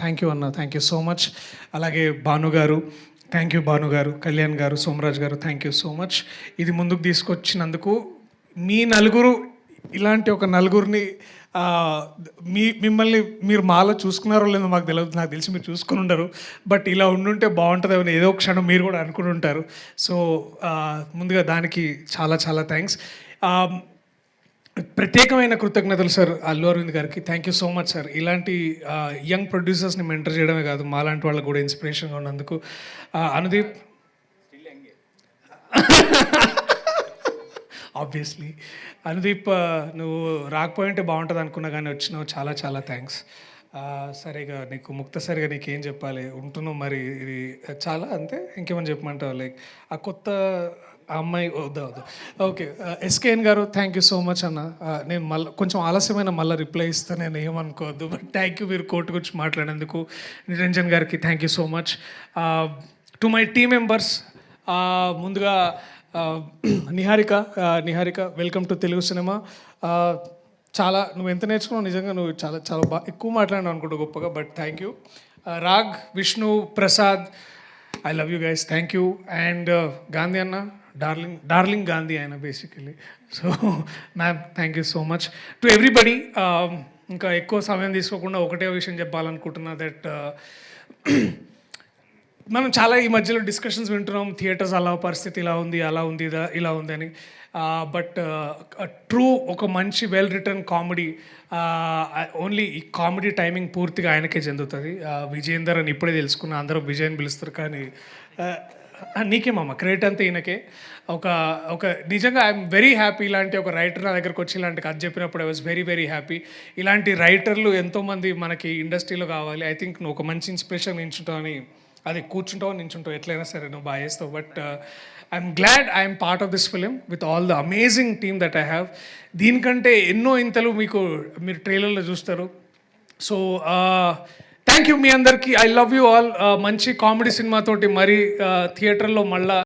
Thank you అన్న, thank you so much. అలాగే భాను గారు, థ్యాంక్ యూ భాను గారు, కళ్యాణ్ గారు, సోమరాజ్ గారు, థ్యాంక్ యూ సో మచ్. ఇది ముందుకు తీసుకొచ్చినందుకు. మీ నలుగురు ఇలాంటి ఒక నలుగురిని మిమ్మల్ని మీరు మాలో చూసుకున్నారో లేదో మాకు తెలియదు, నాకు తెలిసి మీరు చూసుకుని ఉండరు. బట్ ఇలా ఉండుంటే బాగుంటుందని ఏదో క్షణం మీరు కూడా అనుకుని ఉంటారు. సో ముందుగా దానికి చాలా చాలా థ్యాంక్స్. ప్రత్యేకమైన కృతజ్ఞతలు సార్ అల్లు అరవింద్ గారికి. Thank you so much sir. ఇలాంటి యంగ్ ప్రొడ్యూసర్స్ని మెంటర్ చేయడమే కాదు, మాలాంటి వాళ్ళకు కూడా ఇన్స్పిరేషన్గా ఉన్నందుకు. అనుదీప్ ఆబ్వియస్లీ అనుదీప్, నువ్వు రాకపోయింటే బాగుంటుంది అనుకున్నా కానీ వచ్చినావు, చాలా చాలా థ్యాంక్స్. సరిగా నీకు ముక్తసరిగా నీకేం చెప్పాలి, ఉంటున్నావు మరి, ఇది చాలా అంతే. ఇంకేమని చెప్పమంటావు? లైక్ ఆ కొత్త అమ్మాయి వద్దా? ఓకే. ఎస్కేఎన్ గారు, థ్యాంక్ యూ సో మచ్ అన్న. నేను మళ్ళీ కొంచెం ఆలస్యమైన మళ్ళీ రిప్లై ఇస్తాను, నేను ఏమనుకోవద్దు. బట్ థ్యాంక్ యూ మీరు కోర్టు గురించి మాట్లాడేందుకు. నిరంజన్ గారికి thank you so much. To my team members, ముందుగా Niharika welcome to Telugu cinema. చాలా నువ్వు ఎంత నేర్చుకున్నావు, నిజంగా నువ్వు చాలా చాలా బాగా ఎక్కువ మాట్లాడినావు అనుకుంటా గొప్పగా, but thank you. Raag, Vishnu, Prasad, I love you guys, thank you. And Gandhi అన్న, డార్లింగ్ గాంధీ ఆయన basically. So ma'am, thank you so much to everybody. ఇంకా ఎక్కువ సమయం తీసుకోకుండా ఒకటే విషయం చెప్పాలనుకుంటున్నా, దట్ మనం చాలా ఈ మధ్యలో డిస్కషన్స్ వింటున్నాం, థియేటర్స్ అలా పరిస్థితి ఇలా ఉంది, అలా ఉంది, ఇలా ఉంది అని. బట్ ట్రూ ఒక మంచి వెల్ రిటర్న్ కామెడీ, ఓన్లీ ఈ కామెడీ టైమింగ్ పూర్తిగా ఆయనకే చెందుతుంది. విజయేందర్ అని ఇప్పుడే తెలుసుకున్నా, అందరూ విజయ్ అని పిలుస్తారు, కానీ నీకేమమ్మ క్రెడిట్ అంతా ఈయనకే. ఒక నిజంగా ఐఎమ్ వెరీ హ్యాపీ. ఇలాంటి ఒక రైటర్ నా దగ్గరకు వచ్చి ఇలాంటి కథ చెప్పినప్పుడు I was very very happy. ఇలాంటి రైటర్లు ఎంతోమంది మనకి ఇండస్ట్రీలో కావాలి. ఐ థింక్ నువ్వు ఒక మంచి ఇన్స్పిరేషన్ నించుంటావు అని, అది కూర్చుంటావు నించుంటావు ఎట్లయినా సరే నువ్వు బాగా చేస్తావు. But I'm glad I'm part of this film with all the amazing team that I have. దీనికంటే ఎన్నో ఇంతలు మీరు ట్రైలర్లో చూస్తారు. సో థ్యాంక్ యూ మీ అందరికీ. I love you all. మంచి కామెడీ సినిమాతోటి మరి థియేటర్లో మళ్ళా